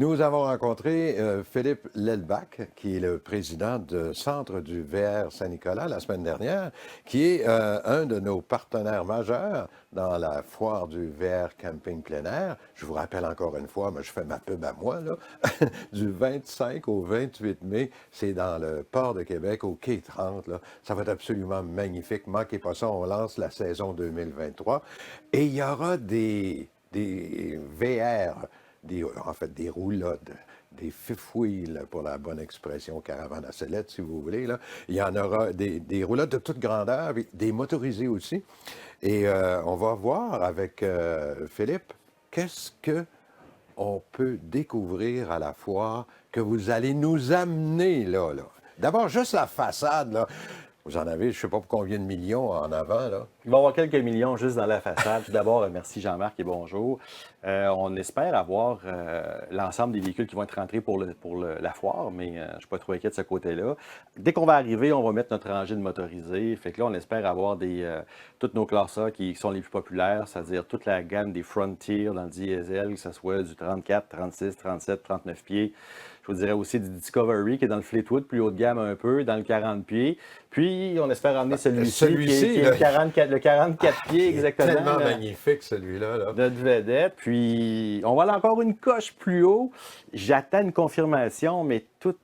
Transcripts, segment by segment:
Nous avons rencontré Philippe Lelbach, qui est le président du Centre du VR Saint-Nicolas la semaine dernière, qui est un de nos partenaires majeurs dans la foire du VR Camping plein air. Je vous rappelle encore une fois, mais je fais ma pub à moi, là, du 25 au 28 mai, c'est dans le port de Québec, au quai 30. Là. Ça va être absolument magnifique. Manquez pas ça, on lance la saison 2023. Et il y aura des VR, en fait, des roulottes, des fifouilles, là, pour la bonne expression, caravane à sellette, si vous voulez. Là. Il y en aura des roulottes de toute grandeur, des motorisées aussi. Et on va voir avec Philippe, qu'est-ce qu'on peut découvrir à la foire que vous allez nous amener là. D'abord, juste la façade, là. Vous en avez, je ne sais pas pour combien de millions en avant, là. Il va y avoir quelques millions juste dans la façade. Tout d'abord, merci Jean-Marc et bonjour. On espère avoir l'ensemble des véhicules qui vont être rentrés pour la foire, mais je ne suis pas trop inquiet de ce côté-là. Dès qu'on va arriver, on va mettre notre rangée de motorisés. Fait que là, on espère avoir toutes nos classes A qui sont les plus populaires, c'est-à-dire toute la gamme des Frontier dans le diesel, que ce soit du 34, 36, 37, 39 pieds. Je vous dirais aussi du Discovery qui est dans le Fleetwood, plus haut de gamme un peu, dans le 40 pieds. Puis, on espère emmener celui-ci qui est le 44 pieds exactement. Tellement magnifique celui-là. Là. Notre vedette. Puis, on va aller encore une coche plus haut. J'attends une confirmation, mais tout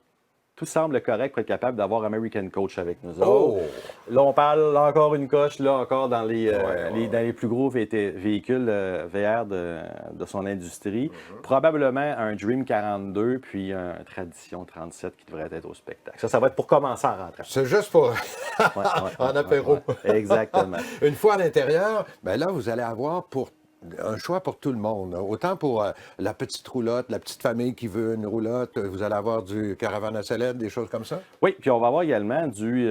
semble correct pour être capable d'avoir American Coach avec nous autres. Là, on parle encore une coche, là encore dans les plus gros véhicules VR de son industrie. Probablement un Dream 42 puis un Tradition 37 qui devrait être au spectacle. Ça va être pour commencer en rentrant. C'est juste pour en apéro. Exactement. Une fois à l'intérieur, bien là, vous allez avoir un choix pour tout le monde. Autant pour la petite roulotte, la petite famille qui veut une roulotte, vous allez avoir du caravane à sellette, des choses comme ça? Oui, puis on va avoir également du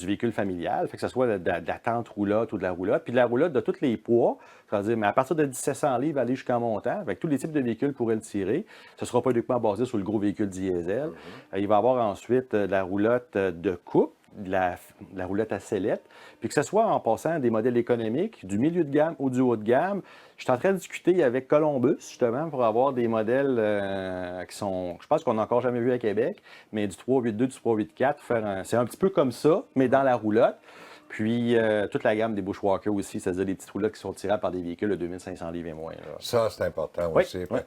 véhicule familial, fait que ce soit de la tente roulotte ou de la roulotte, puis de la roulotte de tous les poids, c'est-à-dire, mais à partir de 1700 livres, aller jusqu'en montant, avec tous les types de véhicules pourraient le tirer. Ce ne sera pas uniquement basé sur le gros véhicule diesel. Il va y avoir ensuite de la roulotte de coupe, de la roulotte à sellette, puis que ce soit en passant des modèles économiques, du milieu de gamme ou du haut de gamme. Je suis en train de discuter avec Columbus, justement, pour avoir des modèles qui sont, je pense qu'on n'a encore jamais vu à Québec, mais du 382, du 384, c'est un petit peu comme ça, mais dans la roulotte. Puis, toute la gamme des Bushwhackers aussi, c'est-à-dire des petites roulottes qui sont tirables par des véhicules de 2500 livres et moins. Là. Ça, c'est important aussi. Oui.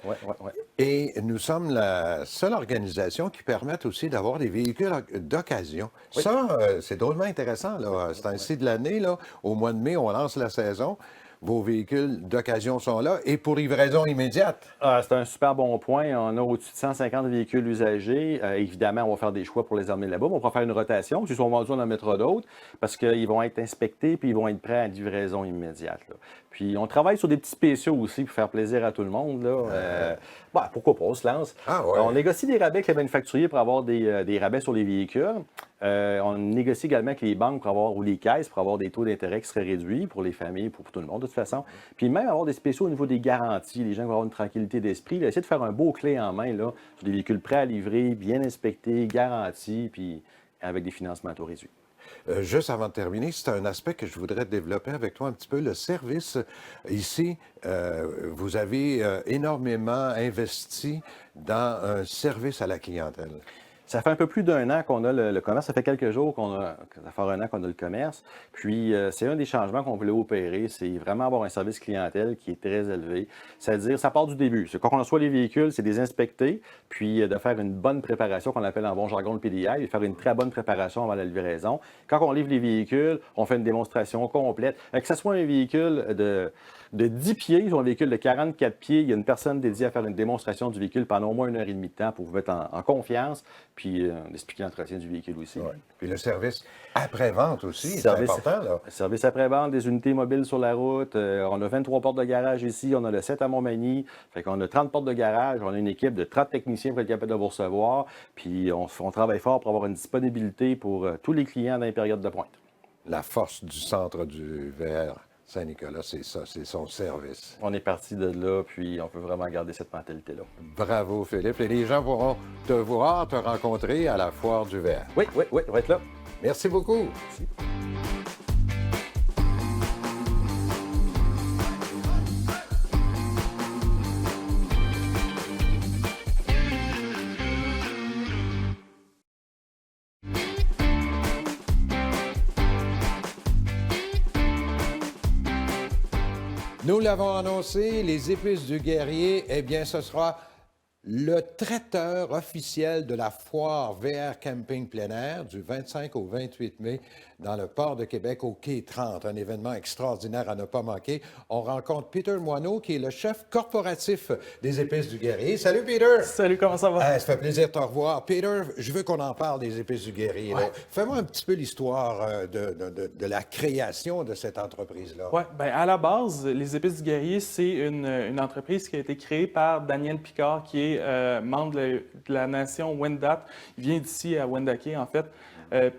Et nous sommes la seule organisation qui permet aussi d'avoir des véhicules d'occasion. Oui. Ça, c'est drôlement intéressant. Là. C'est ainsi de l'année. Là. Au mois de mai, on lance la saison. Vos véhicules d'occasion sont là et pour livraison immédiate. C'est un super bon point. On a au-dessus de 150 véhicules usagés. Évidemment, on va faire des choix pour les emmener là-bas. On va faire une rotation. S'ils sont vendus, on en mettra d'autres parce qu'ils vont être inspectés puis ils vont être prêts à livraison immédiate. Là. Puis, on travaille sur des petits spéciaux aussi pour faire plaisir à tout le monde. Là. Pourquoi pas, on se lance. On négocie des rabais avec les manufacturiers pour avoir des rabais sur les véhicules. On négocie également avec les banques ou les caisses pour avoir des taux d'intérêt qui seraient réduits pour les familles, pour tout le monde de toute façon. Puis même avoir des spéciaux au niveau des garanties. Les gens vont avoir une tranquillité d'esprit. Essayer de faire un beau clé en main là, sur des véhicules prêts à livrer, bien inspectés, garantis, puis avec des financements à taux réduits. Juste avant de terminer, c'est un aspect que je voudrais développer avec toi un petit peu, le service. Ici, vous avez énormément investi dans un service à la clientèle. Ça fait un peu plus d'un an qu'on a le commerce. Ça fait quelques jours ça fait un an qu'on a le commerce. Puis, c'est un des changements qu'on voulait opérer. C'est vraiment avoir un service clientèle qui est très élevé. C'est-à-dire, ça part du début. C'est quand on reçoit les véhicules, c'est de les inspecter, puis de faire une bonne préparation, qu'on appelle en bon jargon le PDI, et faire une très bonne préparation avant la livraison. Quand on livre les véhicules, on fait une démonstration complète. Que ce soit un véhicule de 10 pieds ou un véhicule de 44 pieds, il y a une personne dédiée à faire une démonstration du véhicule pendant au moins 1h30 de temps pour vous mettre en confiance, puis expliquer l'entretien du véhicule aussi. Ouais. Puis le service après-vente aussi, c'est important. Là. Service après-vente, des unités mobiles sur la route. On a 23 portes de garage ici, on a le 7 à Montmagny. Fait qu'on a 30 portes de garage, on a une équipe de 30 techniciens pour être capable de vous recevoir. Puis on travaille fort pour avoir une disponibilité pour tous les clients dans les périodes de pointe. La force du centre du VR Saint-Nicolas, c'est ça, c'est son service. On est parti de là, puis on peut vraiment garder cette mentalité-là. Bravo, Philippe. Et les gens pourront te voir, te rencontrer à la foire du VR. Oui, on va être là. Merci beaucoup. Merci. Nous l'avons annoncé, les épices du guerrier, eh bien, ce sera le traiteur officiel de la foire VR Camping plein air du 25 au 28 mai dans le port de Québec au Quai 30. Un événement extraordinaire à ne pas manquer. On rencontre Peter Moineau, qui est le chef corporatif des épices du guerrier. Salut, Peter! Salut, comment ça va? Ça fait plaisir de te revoir. Peter, je veux qu'on en parle des épices du guerrier. Ouais. Fais-moi un petit peu l'histoire de la création de cette entreprise-là. Oui, bien, à la base, les Épices du Guerrier, c'est une entreprise qui a été créée par Daniel Picard, qui est membre de la nation Wendat. Il vient d'ici à Wendake, en fait.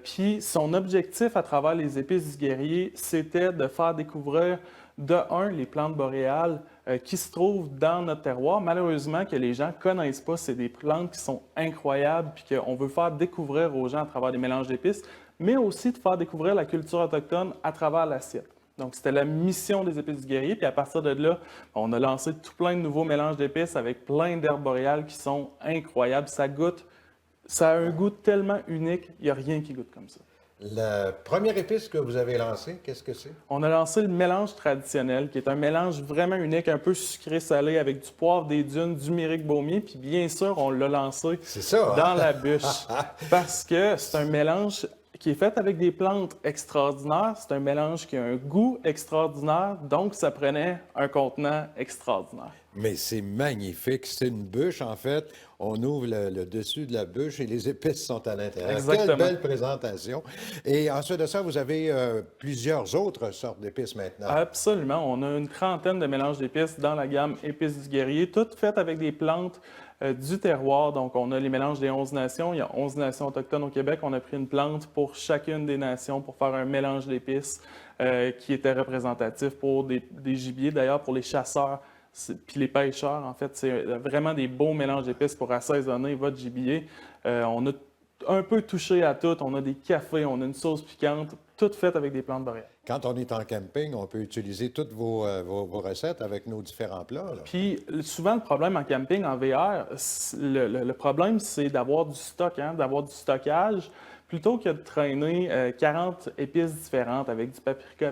Puis son objectif à travers les Épices du Guerrier, c'était de faire découvrir, de un, les plantes boréales qui se trouvent dans notre terroir. Malheureusement, que les gens ne connaissent pas, c'est des plantes qui sont incroyables, puis qu'on veut faire découvrir aux gens à travers des mélanges d'épices, mais aussi de faire découvrir la culture autochtone à travers l'assiette. Donc, c'était la mission des Épices du Guerrier. Puis à partir de là, on a lancé tout plein de nouveaux mélanges d'épices avec plein d'herbes boréales qui sont incroyables. Ça a un goût tellement unique, il n'y a rien qui goûte comme ça. La première épice que vous avez lancée, qu'est-ce que c'est? On a lancé le mélange traditionnel, qui est un mélange vraiment unique, un peu sucré-salé, avec du poivre des dunes, du miric baumier. Puis bien sûr, on l'a lancé dans la bûche. Parce que c'est un mélange qui est fait avec des plantes extraordinaires. C'est un mélange qui a un goût extraordinaire, donc ça prenait un contenant extraordinaire. Mais c'est magnifique. C'est une bûche, en fait. On ouvre le dessus de la bûche et les épices sont à l'intérieur. Exactement. Quelle belle présentation. Et ensuite de ça, vous avez plusieurs autres sortes d'épices maintenant. Absolument. On a une trentaine de mélanges d'épices dans la gamme Épices du Guerrier, toutes faites avec des plantes du terroir. Donc, on a les mélanges des 11 nations. Il y a 11 nations autochtones au Québec. On a pris une plante pour chacune des nations pour faire un mélange d'épices qui était représentatif pour des gibiers. D'ailleurs, pour les chasseurs puis les pêcheurs, en fait, c'est vraiment des beaux mélanges d'épices pour assaisonner votre gibier. On a un peu touché à tout. On a des cafés, on a une sauce piquante, toutes faites avec des plantes boréales. Quand on est en camping, on peut utiliser toutes vos recettes avec nos différents plats. Là. Puis, souvent, le problème en camping, en VR, le problème, c'est d'avoir du stock, d'avoir du stockage. Plutôt que de traîner 40 épices différentes avec du paprika,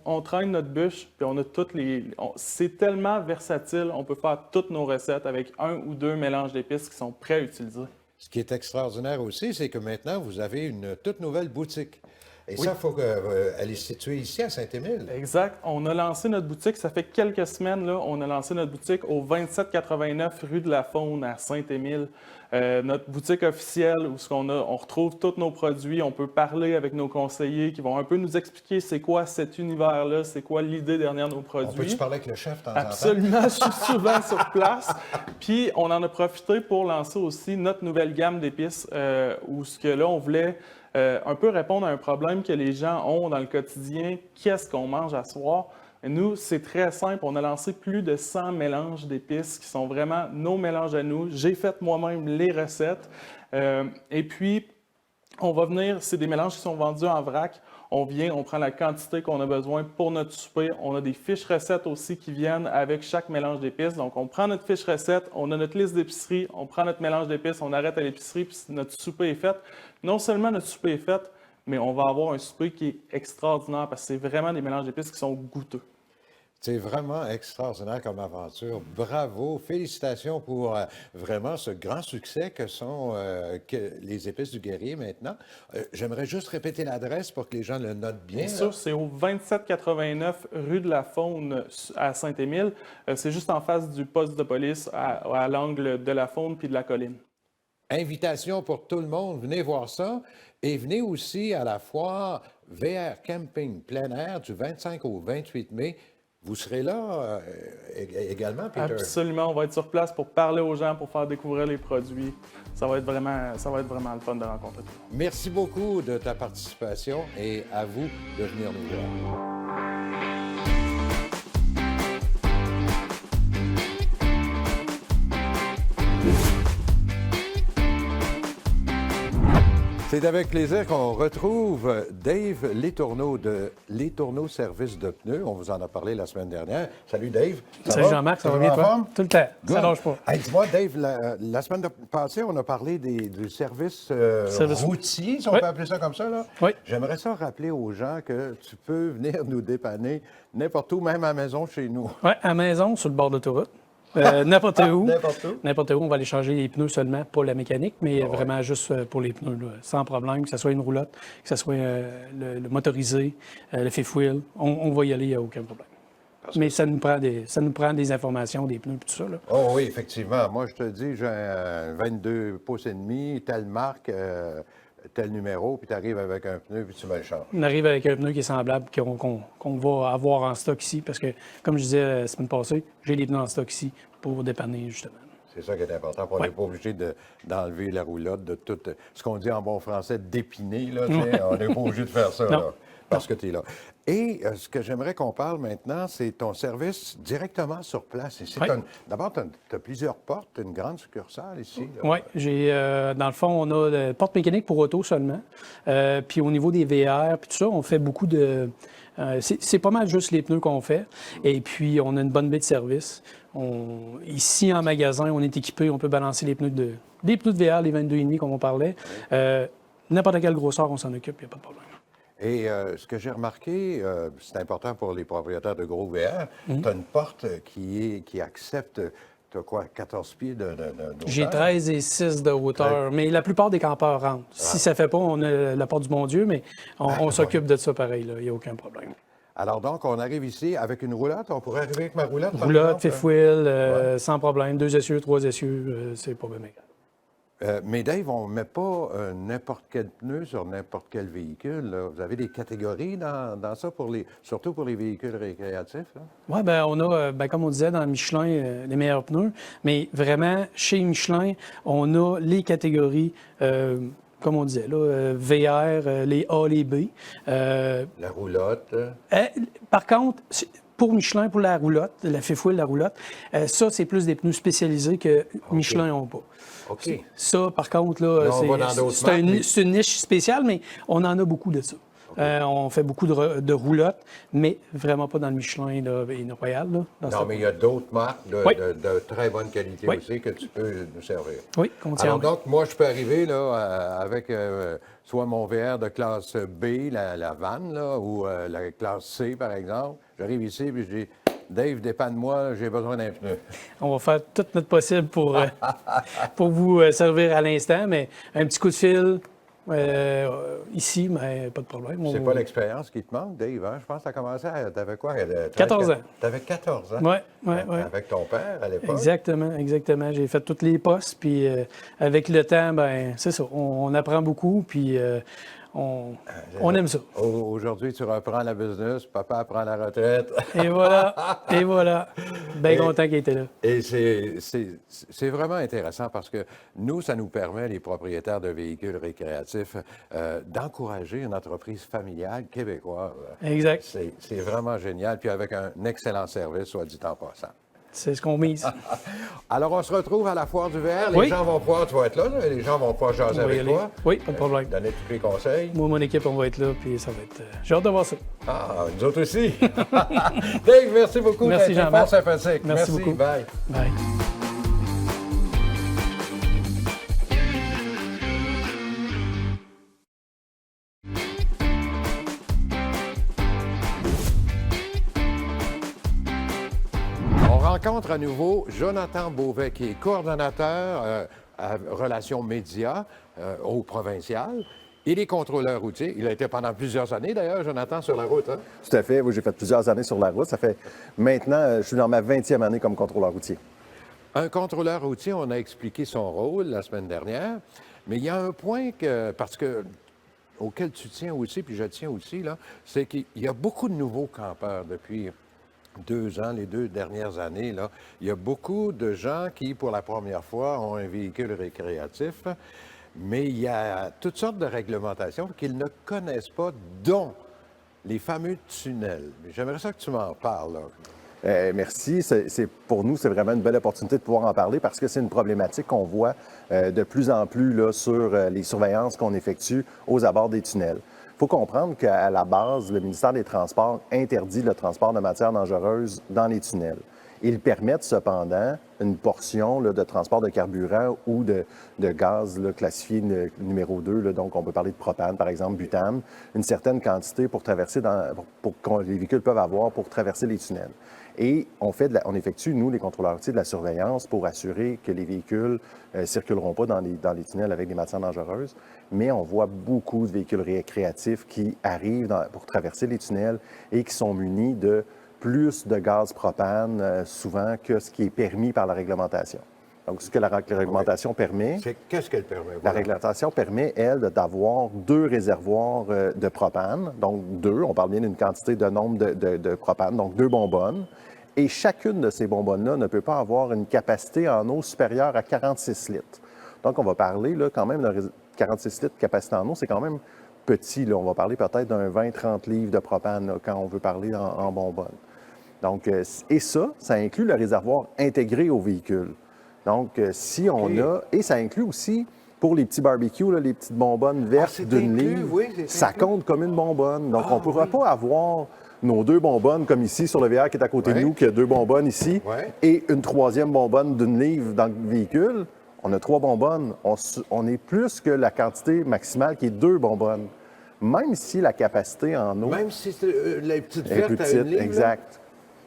on traîne notre bûche, puis on a toutes les... c'est tellement versatile, on peut faire toutes nos recettes avec un ou deux mélanges d'épices qui sont prêts à utiliser. Ce qui est extraordinaire aussi, c'est que maintenant, vous avez une toute nouvelle boutique. Et Oui. ça, il faut qu'elle est située ici, à Saint-Émile. Exact. On a lancé notre boutique, ça fait quelques semaines, là, on a lancé notre boutique au 2789 rue de la Faune à Saint-Émile. Notre boutique officielle où on retrouve tous nos produits, on peut parler avec nos conseillers qui vont un peu nous expliquer c'est quoi cet univers-là, c'est quoi l'idée derrière nos produits. On peut-tu parler avec le chef de temps en temps? Absolument, je suis souvent sur place. Puis on en a profité pour lancer aussi notre nouvelle gamme d'épices où ce que là, on voulait un peu répondre à un problème que les gens ont dans le quotidien. Qu'est-ce qu'on mange à soir? Et nous, c'est très simple. On a lancé plus de 100 mélanges d'épices qui sont vraiment nos mélanges à nous. J'ai fait moi-même les recettes. Et puis, on va venir, c'est des mélanges qui sont vendus en vrac. On vient, on prend la quantité qu'on a besoin pour notre souper. On a des fiches recettes aussi qui viennent avec chaque mélange d'épices. Donc, on prend notre fiche recette, on a notre liste d'épicerie, on prend notre mélange d'épices, on arrête à l'épicerie, puis notre souper est fait. Non seulement notre souper est fait, mais on va avoir un souper qui est extraordinaire parce que c'est vraiment des mélanges d'épices qui sont goûteux. C'est vraiment extraordinaire comme aventure. Bravo. Félicitations pour vraiment ce grand succès que sont les épices du guerrier maintenant. J'aimerais juste répéter l'adresse pour que les gens le notent bien. Bien sûr, c'est au 2789 rue de la Faune à Saint-Émile. C'est juste en face du poste de police à l'angle de la Faune puis de la colline. Invitation pour tout le monde. Venez voir ça. Et venez aussi à la foire VR Camping plein air du 25 au 28 mai. Vous serez là également, Peter? Absolument. On va être sur place pour parler aux gens, pour faire découvrir les produits. Ça va être vraiment le fun de rencontrer tout le monde. Merci beaucoup de ta participation et à vous de venir nous voir. C'est avec plaisir qu'on retrouve Dave Letourneau de Letourneau Service de pneus. On vous en a parlé la semaine dernière. Salut Dave. Salut Jean-Marc, ça va bien toi? Tout le temps, ça lâche pas. Hey, dis-moi Dave, la semaine passée, on a parlé du service routier, si on peut appeler ça comme ça. Là. Oui. J'aimerais ça rappeler aux gens que tu peux venir nous dépanner n'importe où, même à la maison chez nous. Oui, à la maison, sur le bord de l'autoroute. N'importe où. N'importe où. N'importe où, on va aller changer les pneus seulement, pas la mécanique, mais vraiment juste pour les pneus, là, sans problème, que ce soit une roulotte, que ce soit le motorisé, le fifth wheel, on va y aller, il n'y a aucun problème. Mais ça nous prend des informations, des pneus et tout ça. Là. Oh oui, effectivement. Moi, je te dis, j'ai un 22 pouces et demi, telle marque, tel numéro, puis tu arrives avec un pneu, puis tu me le changes. On arrive avec un pneu qui est semblable, qu'on va avoir en stock ici, parce que, comme je disais la semaine passée, j'ai des pneus en stock ici pour dépanner, justement. C'est ça qui est important. On n'est pas obligé d'enlever la roulotte, de tout, ce qu'on dit en bon français, d'épiner. Là, on n'est pas obligé de faire ça, là, parce que tu es là. Et ce que j'aimerais qu'on parle maintenant, c'est ton service directement sur place. D'abord, tu as plusieurs portes, une grande succursale ici. Oui, dans le fond, on a la porte mécanique pour auto seulement. Puis au niveau des VR, puis tout ça, on fait beaucoup de... c'est pas mal juste les pneus qu'on fait. Et puis, on a une bonne baie de service. Ici, en magasin, on est équipé, on peut balancer les pneus de VR, les 22,5 comme on parlait. N'importe quelle grosseur, on s'en occupe, il n'y a pas de problème. Et ce que j'ai remarqué, c'est important pour les propriétaires de gros VR, tu as une porte qui accepte, tu as quoi, 14 pieds de hauteur? J'ai 13 et 6 de hauteur, mais la plupart des campeurs rentrent. Si ça ne fait pas, on a la porte du bon Dieu, mais on s'occupe de ça pareil, il n'y a aucun problème. Alors donc, on arrive ici avec une roulotte, on pourrait arriver avec ma roulotte? Roulotte, fifth wheel, sans problème, 2 essieux, 3 essieux, c'est pas bien égal. Mais Dave, on ne met pas n'importe quel pneu sur n'importe quel véhicule. Là. Vous avez des catégories dans ça, surtout pour les véhicules récréatifs? Oui, bien, on a, comme on disait, dans Michelin, les meilleurs pneus. Mais vraiment, chez Michelin, on a les catégories, comme on disait, là, VR, les A, les B. La roulotte. Par contre, pour Michelin, pour la roulotte, la fifth wheel, la roulotte, ça, c'est plus des pneus spécialisés que Michelin n'ont pas. OK. Ça, par contre, là, c'est une niche spéciale, mais on en a beaucoup de ça. Okay. On fait beaucoup de roulottes, mais vraiment pas dans le Michelin là, et le Royal. Là, non, mais il y a d'autres marques de très bonne qualité aussi que tu peux nous servir. Oui, alors donc, moi, je peux arriver là, avec soit mon VR de classe B, la vanne, là, ou la classe C, par exemple. J'arrive ici et je dis... Dave, dépanne-moi, j'ai besoin d'un pneu. On va faire tout notre possible pour vous servir à l'instant, mais un petit coup de fil ici, mais pas de problème. C'est pas l'expérience qui te manque, Dave, hein? Je pense que tu as commencé t'avais quoi? 14 ans. Tu avais 14 ans? Oui. Avec ton père à l'époque? Exactement. J'ai fait tous les postes, puis avec le temps, c'est ça, on apprend beaucoup, puis... On aime ça. Aujourd'hui, tu reprends la business, papa prend la retraite. Et voilà. Bien content qu'il était là. Et c'est vraiment intéressant parce que nous, ça nous permet, les propriétaires de véhicules récréatifs, d'encourager une entreprise familiale québécoise. Exact. C'est vraiment génial, puis avec un excellent service, soit dit en passant. C'est ce qu'on mise. Alors, on se retrouve à la Foire du Verre. Les gens vont pouvoir, tu vas être là, les gens vont pouvoir jaser avec toi. Oui, pas de problème. Donner tous les conseils. Moi, mon équipe, on va être là, puis ça va être... J'ai hâte de voir ça. Ah, nous autres aussi. Dave, merci beaucoup. Merci, Jean-Marc. Sympathique. Merci beaucoup. Bye. Bye. On rencontre à nouveau Jonathan Beauvais, qui est coordonnateur à relations médias au provincial. Il est contrôleur routier. Il a été pendant plusieurs années, d'ailleurs, Jonathan, sur la route. Hein? Tout à fait. Oui, j'ai fait plusieurs années sur la route. Ça fait maintenant, je suis dans ma 20e année comme contrôleur routier. Un contrôleur routier, on a expliqué son rôle la semaine dernière, mais il y a un point auquel tu tiens aussi, puis je tiens aussi, là, c'est qu'il y a beaucoup de nouveaux campeurs depuis 2 ans, les 2 dernières années. Là. Il y a beaucoup de gens qui, pour la première fois, ont un véhicule récréatif, mais il y a toutes sortes de réglementations qu'ils ne connaissent pas, dont les fameux tunnels. J'aimerais ça que tu m'en parles. Là. Merci. Pour nous, c'est vraiment une belle opportunité de pouvoir en parler parce que c'est une problématique qu'on voit de plus en plus là, sur les surveillances qu'on effectue aux abords des tunnels. Il faut comprendre qu'à la base, le ministère des Transports interdit le transport de matières dangereuses dans les tunnels. Ils permettent cependant une portion là, de transport de carburant ou de gaz là, classifié numéro 2, là, donc on peut parler de propane, par exemple, butane, une certaine quantité pour traverser que les véhicules peuvent avoir pour traverser les tunnels. Et on effectue, nous, les contrôleurs routiers, de la surveillance pour assurer que les véhicules ne circuleront pas dans les tunnels avec des matières dangereuses. Mais on voit beaucoup de véhicules récréatifs qui arrivent pour traverser les tunnels et qui sont munis de plus de gaz propane, souvent, que ce qui est permis par la réglementation. Donc, ce que la réglementation permet... Qu'est-ce qu'elle permet? La Voilà. réglementation permet, elle, d'avoir 2 réservoirs de propane. Donc, 2, on parle bien d'une quantité de nombre de propane, donc 2 bonbonnes. Et chacune de ces bonbonnes-là ne peut pas avoir une capacité en eau supérieure à 46 litres. Donc, on va parler là, quand même de 46 litres de capacité en eau, c'est quand même petit. Là. On va parler peut-être d'un 20-30 livres de propane là, quand on veut parler en bonbonnes. Donc, et ça inclut le réservoir intégré au véhicule. Donc, si on a... Et ça inclut aussi, pour les petits barbecues, là, les petites bonbonnes vertes c'est d'une inclus, livre, oui, c'est ça inclus. compte comme une bonbonne. Donc, on ne pourra pas avoir nos 2 bonbonnes, comme ici sur le VR qui est à côté de Ouais. nous, qui a 2 bonbonnes ici, Ouais. et une 3e bonbonne d'une livre dans le véhicule. On a 3 bonbonnes. On est plus que la quantité maximale qui est 2 bonbonnes. Même si la capacité en eau Même si c'est la petite est verte plus à petite, une livre, là? exact.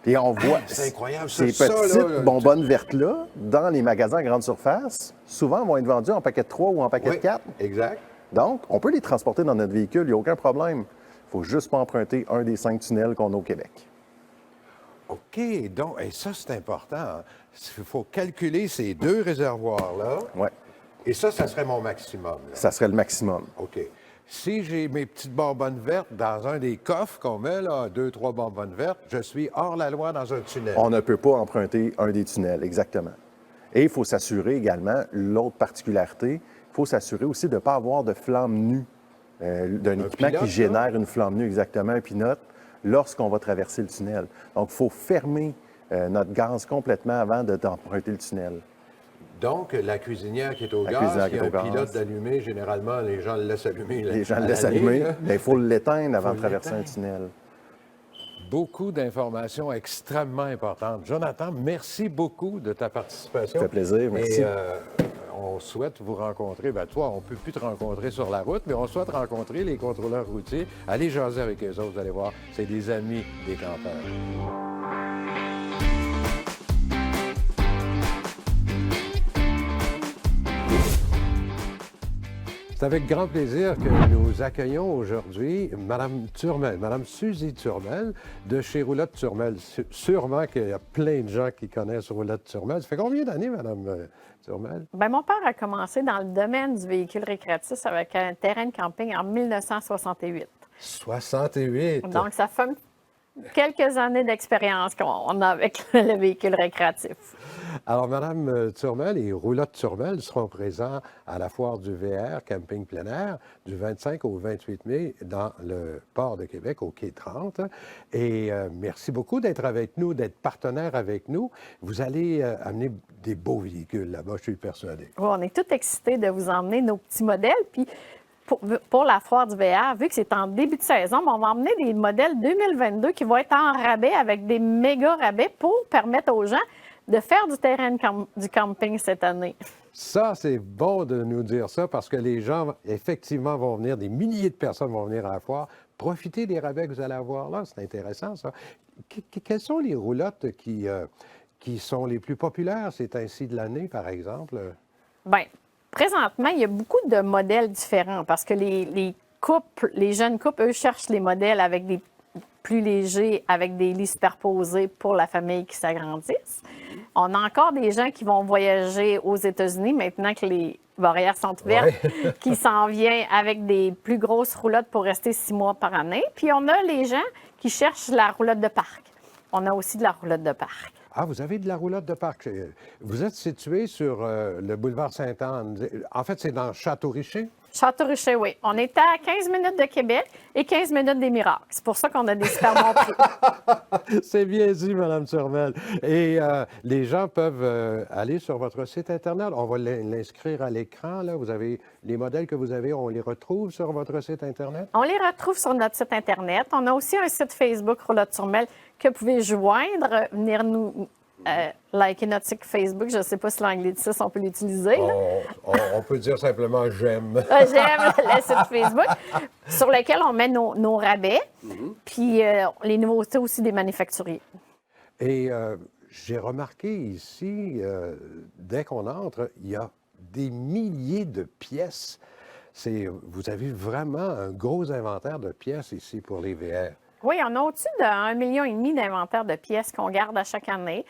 Et on voit c'est incroyable, ces ça, petites là, bonbonnes vertes-là, dans les magasins à grande surface, souvent vont être vendues en paquet de 3 ou en paquet de Oui, 4. exact. Donc, on peut les transporter dans notre véhicule, il n'y a aucun problème. Il ne faut juste pas emprunter un des 5 tunnels qu'on a au Québec. OK, donc, et ça, c'est important. Il faut calculer ces 2 réservoirs-là. Oui, Et ça serait mon maximum. Là. ça serait le maximum. OK. Si j'ai mes petites bonbonnes vertes dans un des coffres qu'on met, là, 2-3 bonbonnes vertes, je suis hors la loi dans un tunnel. On ne peut pas emprunter un des tunnels, exactement. Et il faut s'assurer également, l'autre particularité, il faut s'assurer aussi de ne pas avoir de flamme nue, d'un équipement pilote, qui génère une flamme nue, exactement, un pilote, lorsqu'on va traverser le tunnel. Donc, il faut fermer notre gaz complètement avant d'emprunter le tunnel. Donc, la cuisinière qui est au La gaz, cuisinière qui qui est a au un gaz. pilote d'allumer, généralement, les gens le laissent allumer. Les gens à le laissent l'année, allumer, là. mais il faut l'éteindre avant Faut de traverser un l'éteindre. tunnel. Beaucoup d'informations extrêmement importantes. Jonathan, merci beaucoup de ta participation. Ça fait plaisir, merci. Et on souhaite vous rencontrer. Bien, toi, on ne peut plus te rencontrer sur la route, mais on souhaite rencontrer les contrôleurs routiers. Allez jaser avec eux autres, vous allez voir, c'est des amis des campeurs. C'est avec grand plaisir que nous accueillons aujourd'hui Mme Turmel, Mme Suzy Turmel de chez Roulotte Turmel. Sûrement qu'il y a plein de gens qui connaissent Roulotte Turmel. Ça fait combien d'années, Mme Turmel? Bien, mon père a commencé dans le domaine du véhicule récréatif avec un terrain de camping en 1968. 68. Donc, ça fait quelques années d'expérience qu'on a avec le véhicule récréatif. Alors, Mme Turmel et Roulotte Turmel seront présents à la foire du VR Camping plein air du 25 au 28 mai dans le port de Québec, au quai 30. Et merci beaucoup d'être avec nous, d'être partenaire avec nous. Vous allez amener des beaux véhicules là-bas, je suis persuadé. Oui, on est tous excités de vous emmener nos petits modèles. Puis, pour la foire du VR, vu que c'est en début de saison, on va emmener des modèles 2022 qui vont être en rabais avec des méga rabais pour permettre aux gens de faire du terrain du camping cette année. Ça, c'est bon de nous dire ça parce que les gens, effectivement, vont venir, des milliers de personnes vont venir à la foire, profiter des rabais que vous allez avoir là. C'est intéressant, ça. Quelles sont les roulottes qui sont les plus populaires ces temps-ci de l'année, par exemple? Bien, présentement, il y a beaucoup de modèles différents parce que les couples, les jeunes couples, eux, cherchent les modèles avec des plus légers, avec des lits superposés pour la famille qui s'agrandissent. On a encore des gens qui vont voyager aux États-Unis maintenant que les barrières sont ouvertes, qui s'en viennent avec des plus grosses roulottes pour rester 6 mois par année. Puis on a les gens qui cherchent la roulotte de parc. On a aussi de la roulotte de parc. Ah, vous avez de la roulotte de parc. Vous êtes situé sur le boulevard Sainte-Anne. En fait, c'est dans Château-Richer? Château-Richer, oui. On est à 15 minutes de Québec et 15 minutes des Miracles. C'est pour ça qu'on a des super bons prix. C'est bien dit, Mme Turmel. Et les gens peuvent aller sur votre site Internet. On va l'inscrire à l'écran. Là. Vous avez les modèles que vous avez, on les retrouve sur votre site Internet? On les retrouve sur notre site Internet. On a aussi un site Facebook, Roulotte Turmel, que vous pouvez joindre, venir nous liker notre site Facebook. Je ne sais pas si l'anglais de 6, on peut l'utiliser. Là. On peut dire simplement « j'aime ». J'aime le site Facebook, sur lequel on met nos rabais, puis les nouveautés aussi des manufacturiers. Et j'ai remarqué ici, dès qu'on entre, il y a des milliers de pièces. Vous avez vraiment un gros inventaire de pièces ici pour les VR. Oui, on a au-dessus de 1,5 million d'inventaires de pièces qu'on garde à chaque année.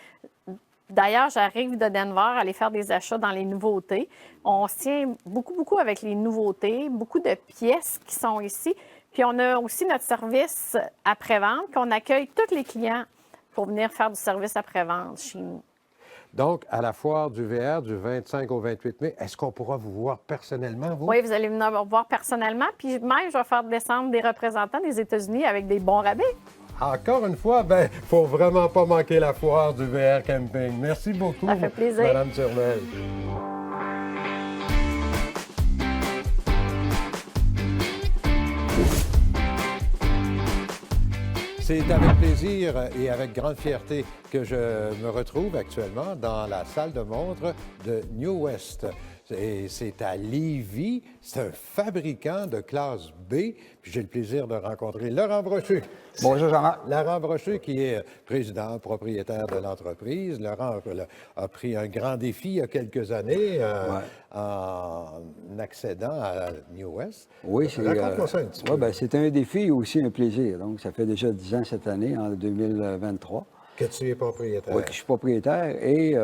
D'ailleurs, j'arrive de Denver aller faire des achats dans les nouveautés. On se tient beaucoup avec les nouveautés, beaucoup de pièces qui sont ici. Puis on a aussi notre service après-vente qu'on accueille tous les clients pour venir faire du service après-vente chez nous. Donc, à la foire du VR du 25 au 28 mai, est-ce qu'on pourra vous voir personnellement, vous? Oui, vous allez venir me voir personnellement. Puis même, je vais faire descendre des représentants des États-Unis avec des bons rabais. Encore une fois, il ne faut vraiment pas manquer la foire du VR Camping. Merci beaucoup, Ça fait plaisir. Mme Turmel. C'est avec plaisir et avec grande fierté que je me retrouve actuellement dans la salle de montre de New West. Et c'est à Lévis. C'est un fabricant de classe B. Puis j'ai le plaisir de rencontrer Laurent Brochu. Bonjour, Jean-Marc. Laurent Brochu, qui est président, propriétaire de l'entreprise. Laurent a pris un grand défi il y a quelques années en accédant à New West. Oui, Raconte-moi ça un petit peu. Ben, c'est un défi et aussi un plaisir. Donc, ça fait déjà 10 ans cette année, en 2023. Que tu es propriétaire. Oui, que je suis propriétaire et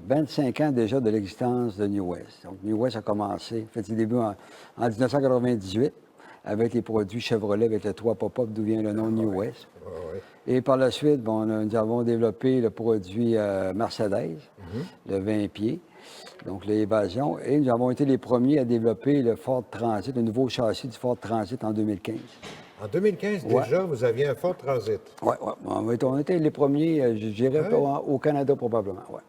25 ans déjà de l'existence de New West. Donc, New West a commencé, fait ses débuts en 1998 avec les produits Chevrolet, avec le toit pop-up, d'où vient le nom New West. Et par la suite, nous avons développé le produit Mercedes, le 20 pieds, donc l'évasion. Et nous avons été les premiers à développer le Ford Transit, le nouveau châssis du Ford Transit en 2015. En 2015, déjà, vous aviez un Ford Transit. Oui, on était les premiers, je dirais, au Canada probablement, oui.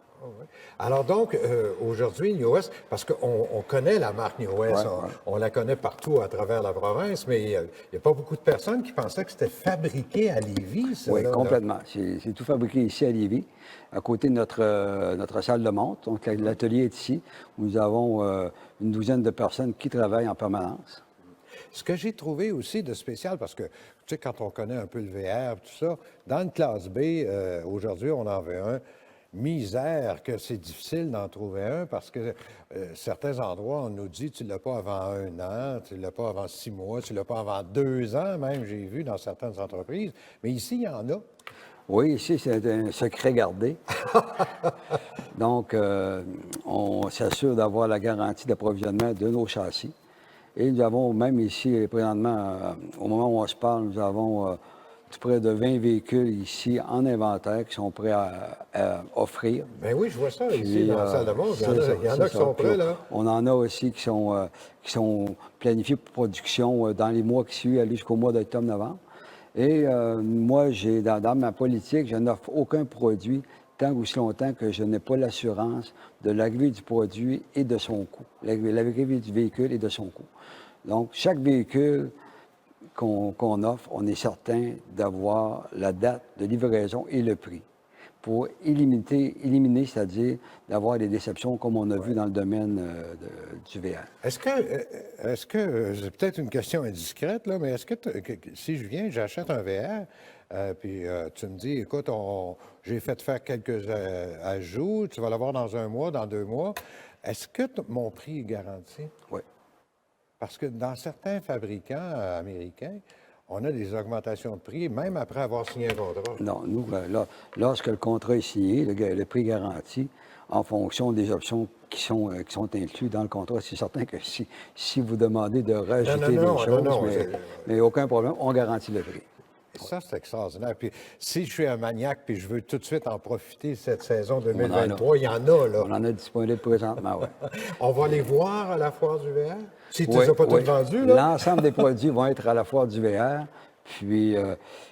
Alors donc, aujourd'hui, New West, parce qu'on connaît la marque New West, on la connaît partout à travers la province, mais il n'y a pas beaucoup de personnes qui pensaient que c'était fabriqué à Lévis, ça. Oui, là, complètement. C'est tout fabriqué ici à Lévis, à côté de notre salle de montre. Donc, l'atelier est ici, où nous avons une douzaine de personnes qui travaillent en permanence. Ce que j'ai trouvé aussi de spécial, parce que, tu sais, quand on connaît un peu le VR, tout ça, dans une classe B, aujourd'hui, on en veut un. Misère que c'est difficile d'en trouver un parce que certains endroits, on nous dit tu ne l'as pas avant 1 an, tu ne l'as pas avant 6 mois, tu ne l'as pas avant 2 ans, même, j'ai vu dans certaines entreprises. Mais ici, il y en a. Oui, ici, c'est un secret gardé. Donc, on s'assure d'avoir la garantie d'approvisionnement de nos châssis. Et nous avons même ici, présentement, au moment où on se parle, nous avons tout près de 20 véhicules ici en inventaire qui sont prêts à offrir. Bien oui, je vois ça ici dans la salle de montre. Il y en a qui sont prêts, là. On en a aussi qui sont planifiés pour production dans les mois qui suivent, aller jusqu'au mois d'octobre-novembre. Et moi, dans ma politique, je n'offre aucun produit tant aussi longtemps que je n'ai pas l'assurance de l'arrivée du produit et de son coût. L'arrivée du véhicule et de son coût. Donc, chaque véhicule qu'on offre, on est certain d'avoir la date de livraison et le prix pour éliminer, c'est-à-dire d'avoir des déceptions comme on a vu dans le domaine du VR. Est-ce que c'est peut-être une question indiscrète, là, mais est-ce que si je viens, j'achète un VR, puis tu me dis, écoute, j'ai fait faire quelques ajouts, tu vas l'avoir dans 1 mois, dans 2 mois, est-ce que mon prix est garanti? Oui. Parce que dans certains fabricants américains, on a des augmentations de prix, même après avoir signé un contrat. Non, nous, lorsque le contrat est signé, le prix garanti, en fonction des options qui sont incluses dans le contrat, c'est certain que si vous demandez de rajouter des choses, mais aucun problème, on garantit le prix. Et ça, c'est extraordinaire. Puis si je suis un maniaque puis je veux tout de suite en profiter cette saison 2023, il y en a, là. On en a disponible présentement, oui. On va les voir à la foire du VR? Si tu ne Oui, les as pas oui. tous vendus, là? L'ensemble des produits vont être à la foire du VR. Puis,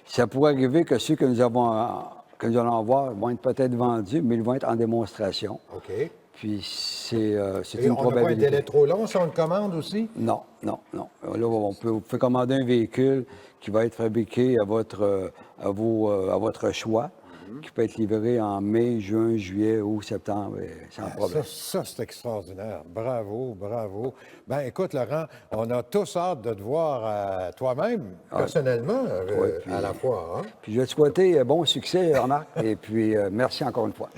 ça pourrait arriver que ceux que nous allons avoir vont être peut-être vendus, mais ils vont être en démonstration. OK. Puis, c'est Et une on n'a pas un probabilité. délai trop long si on le commande aussi? Non. Là, vous pouvez commander un véhicule qui va être fabriqué à votre choix, qui peut être livré en mai, juin, juillet ou septembre, sans problème. Ça, c'est extraordinaire. Bravo, bravo. Ben, écoute, Laurent, on a tous hâte de te voir toi-même, personnellement, Ouais, puis- à la foire. Hein? Puis, je vais te souhaiter bon succès, Marc, et puis merci encore une fois.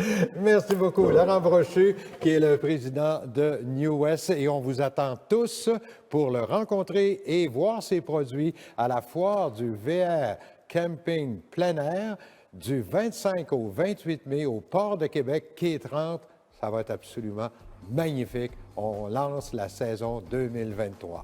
Merci beaucoup. Laurent Brochu, qui est le président de New West, et on vous attend tous pour le rencontrer et voir ses produits à la foire du VR Camping plein air du 25 au 28 mai au Port de Québec, quai 30. Ça va être absolument magnifique. On lance la saison 2023.